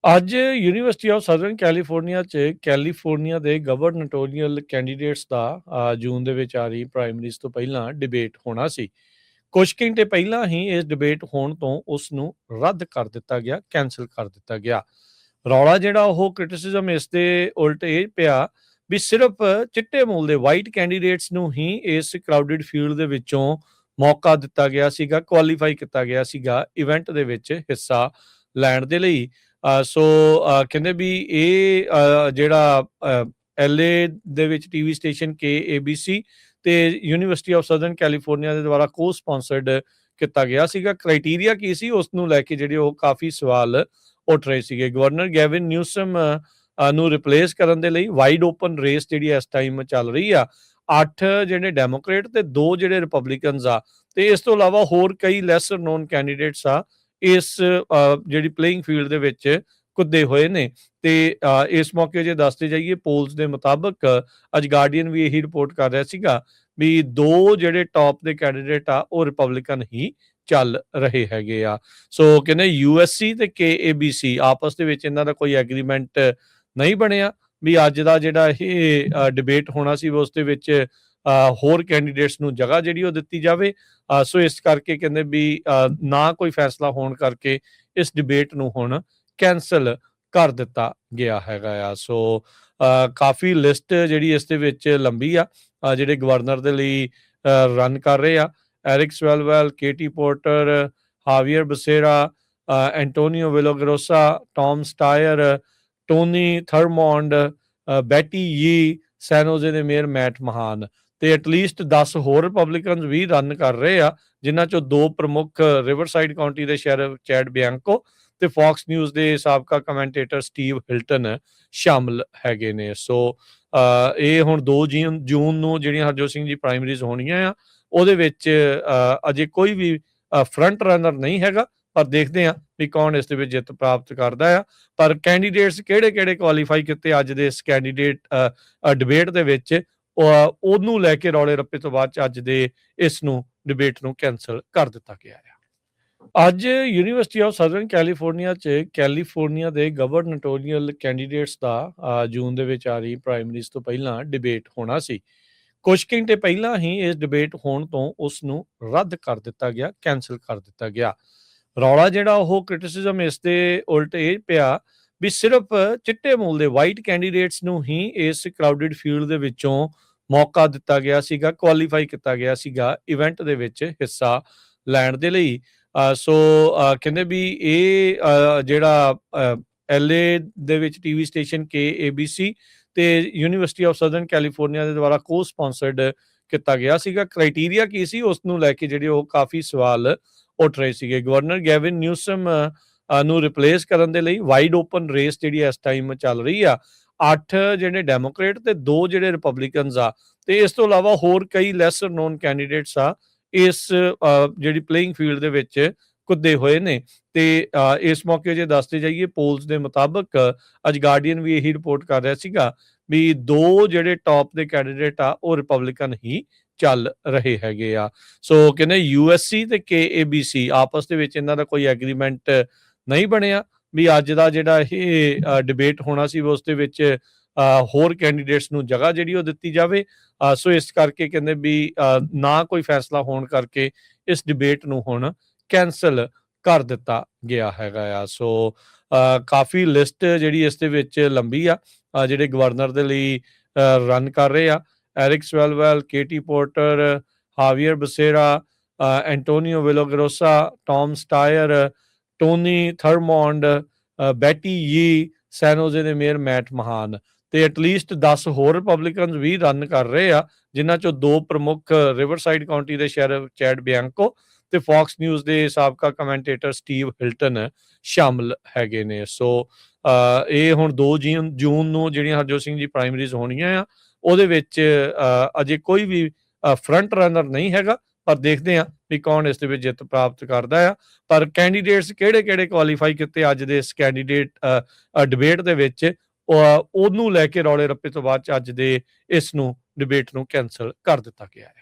ਅੱਜ university of southern California 'ਚ California ਦੇ ਗਵਰਨਟੋਰੀਅਲ ਕੈਂਡੀਡੇਟਸ ਦਾ ਜੂਨ ਦੇ ਵਿੱਚ ਆ ਰਹੀ ਪ੍ਰਾਇਮਰੀਜ਼ ਤੋਂ ਪਹਿਲਾਂ ਡਿਬੇਟ ਹੋਣਾ ਸੀ। ਕੁਝ ਘੰਟੇ ਪਹਿਲਾਂ ਹੀ ਇਸ ਡਿਬੇਟ ਹੋਣ ਤੋਂ ਉਸ ਨੂੰ ਰੱਦ ਕਰ ਦਿੱਤਾ ਗਿਆ, ਕੈਂਸਲ ਕਰ ਦਿੱਤਾ ਗਿਆ। ਰੌਲਾ ਜਿਹੜਾ ਉਹ ਕ੍ਰਿਟਿਸਿਜ਼ਮ ਇਸ ਦੇ ਉਲਟ ਇਹ ਪਿਆ ਵੀ ਸਿਰਫ ਚਿੱਟੇ ਮੂਲ ਦੇ ਵਾਈਟ ਕੈਂਡੀਡੇਟਸ ਨੂੰ ਹੀ ਇਸ ਕਰਾਊਡਡ ਫੀਲਡ ਦੇ ਵਿੱਚੋਂ ਮੌਕਾ ਦਿੱਤਾ ਗਿਆ ਸੀਗਾ, ਕੁਆਲੀਫਾਈ ਕੀਤਾ ਗਿਆ ਸੀਗਾ ਇਵੈਂਟ ਦੇ ਵਿੱਚ ਹਿੱਸਾ ਲੈਣ ਦੇ ਲਈ। ਸੋ ਕਹਿੰਦੇ ਵੀ ਇਹ ਜਿਹੜਾ LA ਦੇ ਵਿੱਚ ਟੀਵੀ ਸਟੇਸ਼ਨ KABC ਤੇ ਯੂਨੀਵਰਸਿਟੀ ਆਫ ਸਦਰਨ ਕੈਲੀਫੋਰਨੀਆ ਦੇ ਦੁਆਰਾ ਕੋ-ਸਪਾਂਸਰਡ ਕੀਤਾ ਗਿਆ ਸੀਗਾ। ਕ੍ਰਾਈਟੇਰੀਆ ਕੀ ਸੀ ਉਸ ਨੂੰ ਲੈ ਕੇ ਜਿਹੜੇ ਉਹ ਕਾਫੀ ਸਵਾਲ ਉੱਠ ਰਹੇ ਸੀਗੇ। ਗਵਰਨਰ ਗੈਵਿਨ ਨਿਊਸਮ ਨੂੰ ਰਿਪਲੇਸ ਕਰਨ ਦੇ ਲਈ ਵਾਈਡ ਓਪਨ ਰੇਸ ਜਿਹੜੀ ਇਸ ਟਾਈਮ ਚੱਲ ਰਹੀ ਆ। 8 ਜਿਹੜੇ ਡੈਮੋਕ੍ਰੇਟ ਤੇ 2 ਜਿਹੜੇ ਰਿਪਬਲਿਕਨਸ ਆ ਤੇ ਇਸ ਤੋਂ ਇਲਾਵਾ ਹੋਰ ਕਈ ਲੈਸਰ ਨੋਨ ਕੈਂਡੀਡੇਟਸ ਆ ਇਸ ਜਿਹੜੀ ਪਲੇਇੰਗ ਫੀਲਡ ਦੇ ਵਿੱਚ ਕੁੱਦੇ ਹੋਏ ਨੇ। ਤੇ ਇਸ ਮੌਕੇ ਜੇ ਦੱਸਦੇ ਜਾਈਏ ਪੋਲਸ ਦੇ ਮੁਤਾਬਕ ਅੱਜ ਗਾਰਡੀਅਨ ਵੀ ਇਹੀ ਰਿਪੋਰਟ ਕਰ ਰਿਹਾ ਸੀਗਾ ਵੀ 2 ਜਿਹੜੇ ਟੌਪ ਦੇ ਕੈਂਡੀਡੇਟ ਆ ਉਹ ਰਿਪਬਲਿਕਨ ਹੀ ਚੱਲ ਰਹੇ ਹੈਗੇ ਆ। ਸੋ ਕਹਿੰਦੇ USC ਤੇ KABC ਆਪਸ ਦੇ ਵਿੱਚ ਇਹਨਾਂ ਦਾ ਕੋਈ ਐਗਰੀਮੈਂਟ ਨਹੀਂ ਬਣਿਆ ਵੀ ਅੱਜ ਦਾ ਜਿਹੜਾ ਇਹ ਡਿਬੇਟ ਹੋਣਾ ਸੀ ਉਸ ਦੇ ਵਿੱਚ ਹੋਰ ਕੈਂਡੀਡੇਟਸ ਨੂੰ ਜਗ੍ਹਾ ਜਿਹੜੀ ਉਹ ਦਿੱਤੀ ਜਾਵੇ। ਸੋ ਇਸ ਕਰਕੇ ਕਹਿੰਦੇ ਵੀ ਨਾ ਕੋਈ ਫੈਸਲਾ ਹੋਣ ਕਰਕੇ ਇਸ ਡਿਬੇਟ ਨੂੰ ਹੁਣ ਕੈਂਸਲ ਕਰ ਦਿੱਤਾ ਗਿਆ ਹੈਗਾ ਆ। ਸੋ ਕਾਫੀ ਲਿਸਟ ਜਿਹੜੀ ਇਸ ਦੇ ਵਿੱਚ ਲੰਬੀ ਆ ਜਿਹੜੇ ਗਵਰਨਰ ਦੇ ਲਈ ਰਨ ਕਰ ਰਹੇ ਆ। ਐਰਿਕ ਸਵੈਲਵੈਲ, KT ਪੋਰਟਰ, ਹਾਵੀਅਰ Becerra, Antonio Villaraigosa, Tom Steyer, Tony Thurmond, Betty Yee, San Jose ਦੇ ਮੇਅਰ ਮੈਟ ਮਹਾਨ ਤੇ ਐਟਲੀਸਟ 10 ਹੋਰ ਰਿਪਬਲਿਕਨਸ ਵੀ ਰਨ ਕਰ ਰਹੇ ਆ, ਜਿਨ੍ਹਾਂ ਚੋਂ 2 ਪ੍ਰਮੁੱਖ ਰਿਵਰਸਾਈਡ ਕਾਉਂਟੀ ਦੇ ਸ਼ਹਿਰ ਚੈਡ ਬਿਆਂਕੋ ਤੇ ਫੌਕਸ ਨਿਊਜ਼ ਦੇ ਸਾਬਕਾ ਕਮੈਂਟੇਟਰ ਸਟੀਵ ਹਿਲਟਨ ਸ਼ਾਮਲ ਹੈਗੇ ਨੇ। ਸੋ ਇਹ ਹੁਣ 2 ਜੂਨ ਨੂੰ ਜਿਹੜੀਆਂ ਹਰਜੋਤ ਸਿੰਘ ਜੀ ਪ੍ਰਾਇਮਰੀਜ਼ ਹੋਣੀਆਂ ਆ ਉਹਦੇ ਵਿੱਚ ਅਜੇ ਕੋਈ ਵੀ ਫਰੰਟ ਰਨਰ ਨਹੀਂ ਹੈਗਾ, ਪਰ ਦੇਖਦੇ ਆ ਵੀ ਕੌਣ ਇਸ ਦੇ ਵਿੱਚ ਜਿੱਤ ਪ੍ਰਾਪਤ ਕਰਦਾ ਆ। ਪਰ ਕੈਂਡੀਡੇਟਸ ਕਿਹੜੇ ਕੁਆਲੀਫਾਈ ਕੀਤੇ ਅੱਜ ਦੇ ਇਸ ਕੈਂਡੀਡੇਟ ਡਿਬੇਟ ਦੇ ਵਿੱਚ ਉਹਨੂੰ ਲੈ ਕੇ ਰੌਲੇ ਰੱਪੇ ਤੋਂ ਬਾਅਦ ਅੱਜ ਦੇ ਇਸ ਨੂੰ ਡਿਬੇਟ ਨੂੰ ਕੈਂਸਲ ਕਰ ਦਿੱਤਾ ਗਿਆ ਆ। ਅੱਜ ਯੂਨੀਵਰਸਿਟੀ ਆਫ ਸਦਰਨ ਕੈਲੀਫੋਰਨੀਆ 'ਚ ਕੈਲੀਫੋਰਨੀਆ ਦੇ ਗਵਰਨਟੋਰੀਅਲ ਕੈਂਡੀਡੇਟਸ ਦਾ ਜੂਨ ਦੇ ਵਿੱਚ ਆ ਰਹੀ ਪ੍ਰਾਇਮਰੀਜ਼ ਤੋਂ ਪਹਿਲਾਂ ਡਿਬੇਟ ਹੋਣਾ ਸੀ। ਕੁਝ ਘੰਟੇ ਪਹਿਲਾਂ ਹੀ ਇਸ ਡਿਬੇਟ ਹੋਣ ਤੋਂ ਉਸ ਨੂੰ ਰੱਦ ਕਰ ਦਿੱਤਾ ਗਿਆ, ਕੈਂਸਲ ਕਰ ਦਿੱਤਾ ਗਿਆ। ਰੌਲਾ ਜਿਹੜਾ ਉਹ ਕ੍ਰਿਟਿਸਿਜ਼ਮ ਇਸ ਦੇ ਉਲਟ ਇਹ ਪਿਆ ਵੀ ਸਿਰਫ ਚਿੱਟੇ ਮੂਲ ਦੇ ਵਾਈਟ ਕੈਂਡੀਡੇਟਸ ਨੂੰ ਹੀ ਇਸ ਕਰਾਊਡਡ ਫੀਲਡ ਦੇ ਵਿੱਚੋਂ ਮੌਕਾ ਦਿੱਤਾ ਗਿਆ ਸੀਗਾ, ਕੁਆਲੀਫਾਈ ਕੀਤਾ ਗਿਆ ਸੀਗਾ ਇਵੈਂਟ ਦੇ ਵਿੱਚ ਹਿੱਸਾ ਲੈਣ ਦੇ ਲਈ। ਸੋ ਕਹਿੰਦੇ ਵੀ ਇਹ ਜਿਹੜਾ LA ਦੇ ਵਿੱਚ ਟੀਵੀ ਸਟੇਸ਼ਨ KABC ਤੇ ਯੂਨੀਵਰਸਿਟੀ ਆਫ ਸਦਰਨ ਕੈਲੀਫੋਰਨੀਆ ਦੇ ਦੁਆਰਾ ਕੋ-ਸਪਾਂਸਰਡ ਕੀਤਾ ਗਿਆ ਸੀਗਾ। ਕ੍ਰਾਈਟੇਰੀਆ ਕੀ ਸੀ ਉਸ ਨੂੰ ਲੈ ਕੇ ਜਿਹੜੇ ਉਹ ਕਾਫੀ ਸਵਾਲ ਉੱਠ ਰਹੇ ਸੀਗੇ। ਗਵਰਨਰ ਗੈਵਿਨ ਨਿਊਸਮ ਨੂੰ ਰਿਪਲੇਸ ਕਰਨ ਦੇ ਲਈ ਵਾਈਡ ਓਪਨ ਰੇਸ ਜਿਹੜੀ ਇਸ ਟਾਈਮ ਚੱਲ ਰਹੀ ਆ। 8 ਜਿਹੜੇ ਡੈਮੋਕ੍ਰੇਟ ਤੇ 2 ਜਿਹੜੇ ਰਿਪਬਲਿਕਨਸ ਆ ਤੇ ਇਸ ਤੋਂ ਇਲਾਵਾ ਹੋਰ ਕਈ ਲੈਸਰ ਨੋਨ ਕੈਂਡੀਡੇਟਸ ਆ ਇਸ ਜਿਹੜੀ ਪਲੇਇੰਗ ਫੀਲਡ ਦੇ ਵਿੱਚ ਕੁੱਦੇ ਹੋਏ ਨੇ। ਤੇ ਇਸ ਮੌਕੇ ਜੇ ਦੱਸਦੇ ਜਾਈਏ ਪੋਲਸ ਦੇ ਮੁਤਾਬਕ ਅੱਜ ਗਾਰਡੀਅਨ ਵੀ ਇਹੀ ਰਿਪੋਰਟ ਕਰ ਰਿਹਾ ਸੀਗਾ ਵੀ 2 ਜਿਹੜੇ ਟੌਪ ਦੇ ਕੈਂਡੀਡੇਟ ਆ ਉਹ ਰਿਪਬਲਿਕਨ ਹੀ ਚੱਲ ਰਹੇ ਹੈਗੇ ਆ। ਸੋ ਕਹਿੰਦੇ USC ਤੇ KABC ਆਪਸ ਦੇ ਵਿੱਚ ਇਹਨਾਂ ਦਾ ਕੋਈ ਐਗਰੀਮੈਂਟ ਨਹੀਂ ਬਣਿਆ ਵੀ ਅੱਜ ਦਾ ਜਿਹੜਾ ਇਹ ਡਿਬੇਟ ਹੋਣਾ ਸੀ ਉਸ ਦੇ ਵਿੱਚ ਹੋਰ ਕੈਂਡੀਡੇਟਸ ਨੂੰ ਜਗ੍ਹਾ ਜਿਹੜੀ ਉਹ ਦਿੱਤੀ ਜਾਵੇ। ਸੋ ਇਸ ਕਰਕੇ ਕਹਿੰਦੇ ਵੀ ਨਾ ਕੋਈ ਫੈਸਲਾ ਹੋਣ ਕਰਕੇ ਇਸ ਡਿਬੇਟ ਨੂੰ ਹੁਣ ਕੈਂਸਲ ਕਰ ਦਿੱਤਾ ਗਿਆ ਹੈਗਾ ਆ। ਸੋ ਕਾਫੀ ਲਿਸਟ ਜਿਹੜੀ ਇਸ ਦੇ ਵਿੱਚ ਲੰਬੀ ਆ ਜਿਹੜੇ ਗਵਰਨਰ ਦੇ ਲਈ ਰਨ ਕਰ ਰਹੇ ਆ। ਐਰਿਕ ਸਵੈਲਵੈਲ, KT ਪੋਰਟਰ, ਹਾਵੀਅਰ Becerra, Antonio Villaraigosa, Tom Steyer, Tony Thurmond, Betty Yee, San Jose ਦੇ ਮੇਅਰ ਮੈਟ ਮਹਾਨ ਤੇ ਐਟਲੀਸਟ 10 ਹੋਰ ਰਿਪਬਲਿਕਨਸ ਵੀ ਰਨ ਕਰ ਰਹੇ ਆ, ਜਿਨ੍ਹਾਂ ਚੋਂ 2 ਪ੍ਰਮੁੱਖ ਰਿਵਰਸਾਈਡ ਕਾਉਂਟੀ ਦੇ ਸ਼ਹਿਰ ਚੈਡ ਬਿਆਂਕੋ ਤੇ ਫੌਕਸ ਨਿਊਜ਼ ਦੇ ਸਾਬਕਾ ਕਮੈਂਟੇਟਰ ਸਟੀਵ ਹਿਲਟਨ ਸ਼ਾਮਲ ਹੈਗੇ ਨੇ। ਸੋ ਇਹ ਹੁਣ 2 ਜੂਨ ਨੂੰ ਜਿਹੜੀਆਂ ਹਰਜੋਤ ਸਿੰਘ ਜੀ ਪ੍ਰਾਇਮਰੀਜ਼ ਹੋਣੀਆਂ ਆ ਉਹਦੇ ਵਿੱਚ ਅਜੇ ਕੋਈ ਵੀ ਫਰੰਟ ਰਨਰ ਨਹੀਂ ਹੈਗਾ, ਪਰ ਦੇਖਦੇ ਆ ਵੀ ਕੌਣ ਇਸ ਦੇ ਵਿੱਚ ਜਿੱਤ ਪ੍ਰਾਪਤ ਕਰਦਾ ਆ। ਪਰ ਕੈਂਡੀਡੇਟਸ ਕਿਹੜੇ ਕੁਆਲੀਫਾਈ ਕੀਤੇ ਅੱਜ ਦੇ ਇਸ ਕੈਂਡੀਡੇਟ ਡਿਬੇਟ ਦੇ ਵਿੱਚ ਉਹਨੂੰ ਲੈ ਕੇ ਰੌਲੇ ਰੱਪੇ ਤੋਂ ਬਾਅਦ ਅੱਜ ਦੇ ਇਸ ਨੂੰ ਡਿਬੇਟ ਨੂੰ ਕੈਂਸਲ ਕਰ ਦਿੱਤਾ ਗਿਆ ਹੈ।